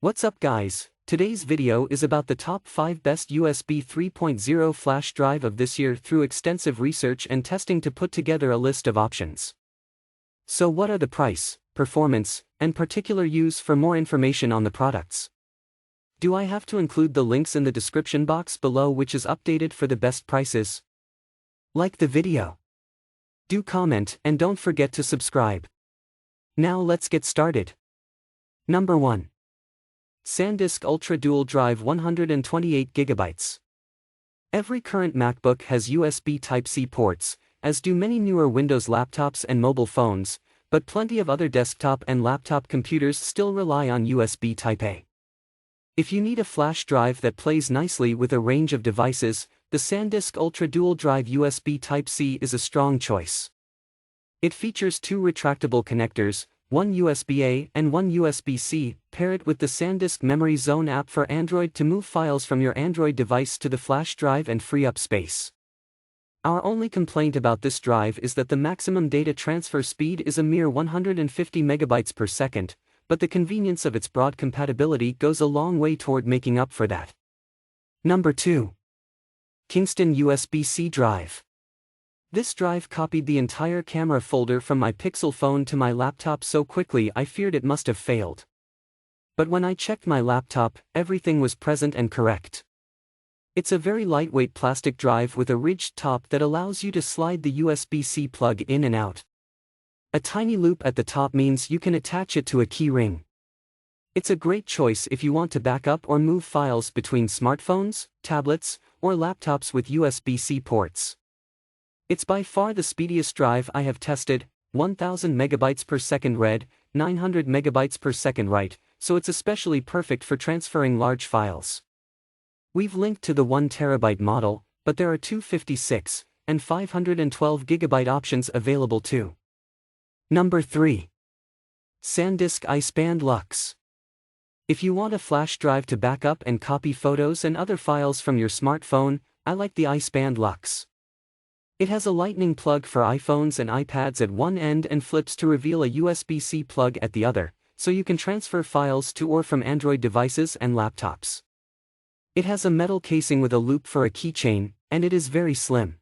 What's up guys, today's video is about the top 5 best USB 3.0 flash drive of this year through extensive research and testing to put together a list of options. So what are the price, performance, and particular use? For more information on the products, do I have to include the links in the description box below, which is updated for the best prices? Like the video, do comment, and don't forget to subscribe. Now let's get started. Number 1. SanDisk Ultra Dual Drive 128GB. Every current MacBook has USB Type-C ports, as do many newer Windows laptops and mobile phones, but plenty of other desktop and laptop computers still rely on USB Type-A. If you need a flash drive that plays nicely with a range of devices, the SanDisk Ultra Dual Drive USB Type-C is a strong choice. It features 2 retractable connectors, one USB-A and one USB-C. Pair it with the SanDisk Memory Zone app for Android to move files from your Android device to the flash drive and free up space. Our only complaint about this drive is that the maximum data transfer speed is a mere 150 megabytes per second, but the convenience of its broad compatibility goes a long way toward making up for that. Number 2. KINGSTON USB-C drive. This drive copied the entire camera folder from my Pixel phone to my laptop so quickly I feared it must have failed. But when I checked my laptop, everything was present and correct. It's a very lightweight plastic drive with a ridged top that allows you to slide the USB-C plug in and out. A tiny loop at the top means you can attach it to a key ring. It's a great choice if you want to back up or move files between smartphones, tablets, or laptops with USB-C ports. It's by far the speediest drive I have tested, 1000 megabytes per second read, 900 megabytes per second write, so it's especially perfect for transferring large files. We've linked to the 1 terabyte model, but there are 256 and 512 gigabyte options available too. Number 3. SanDisk iXpand Luxe. If you want a flash drive to back up and copy photos and other files from your smartphone, I like the iXpand Luxe. It has a lightning plug for iPhones and iPads at one end and flips to reveal a USB-C plug at the other, so you can transfer files to or from Android devices and laptops. It has a metal casing with a loop for a keychain, and it is very slim.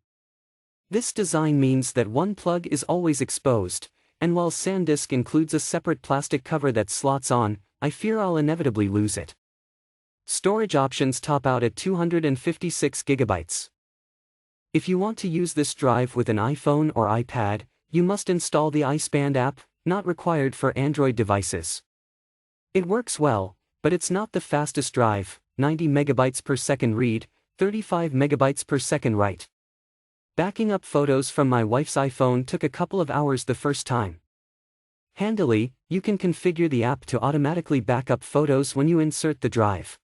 This design means that one plug is always exposed, and while SanDisk includes a separate plastic cover that slots on, I fear I'll inevitably lose it. Storage options top out at 256 gigabytes. If you want to use this drive with an iPhone or iPad, you must install the iXpand app, not required for Android devices. It works well, but it's not the fastest drive, 90 megabytes per second read, 35 megabytes per second write. Backing up photos from my wife's iPhone took a couple of hours the first time. Handily, you can configure the app to automatically back up photos when you insert the drive.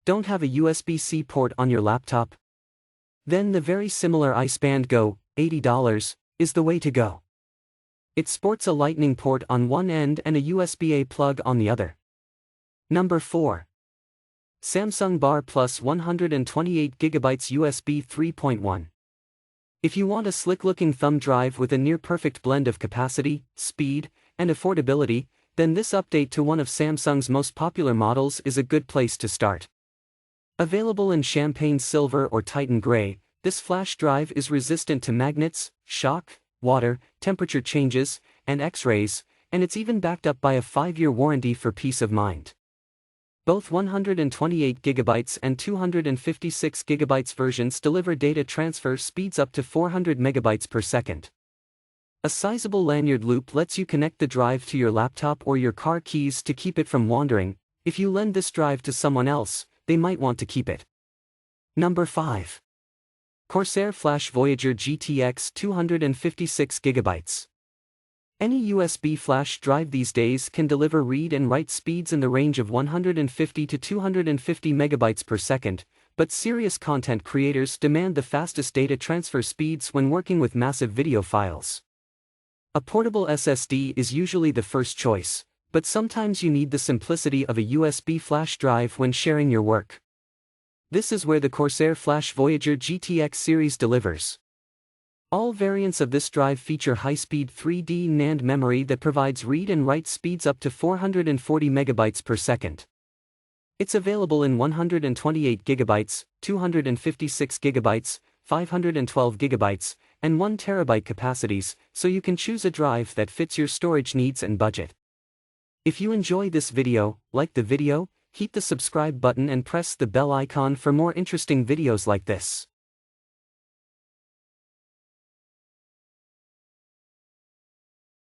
Don't have a USB-C port on your laptop? Then the very similar iXpand Go, $80, is the way to go. It sports a lightning port on one end and a USB-A plug on the other. Number 4. Samsung Bar Plus 128GB USB 3.1. If you want a slick-looking thumb drive with a near-perfect blend of capacity, speed, and affordability, then this update to one of Samsung's most popular models is a good place to start. Available in champagne silver or Titan gray, this flash drive is resistant to magnets, shock, water, temperature changes, and X-rays, and it's even backed up by a 5-year warranty for peace of mind. Both 128GB and 256GB versions deliver data transfer speeds up to 400 megabytes per second. A sizable lanyard loop lets you connect the drive to your laptop or your car keys to keep it from wandering. If you lend this drive to someone else, they might want to keep it. Number 5. Corsair Flash Voyager GTX 256GB. Any USB flash drive these days can deliver read and write speeds in the range of 150 to 250 megabytes per second, but serious content creators demand the fastest data transfer speeds when working with massive video files. A portable SSD is usually the first choice, but sometimes you need the simplicity of a USB flash drive when sharing your work. This is where the Corsair Flash Voyager GTX series delivers. All variants of this drive feature high-speed 3D NAND memory that provides read and write speeds up to 440 megabytes per second. It's available in 128GB, 256GB, 512GB, and 1TB capacities, so you can choose a drive that fits your storage needs and budget. If you enjoy this video, like the video, hit the subscribe button and press the bell icon for more interesting videos like this.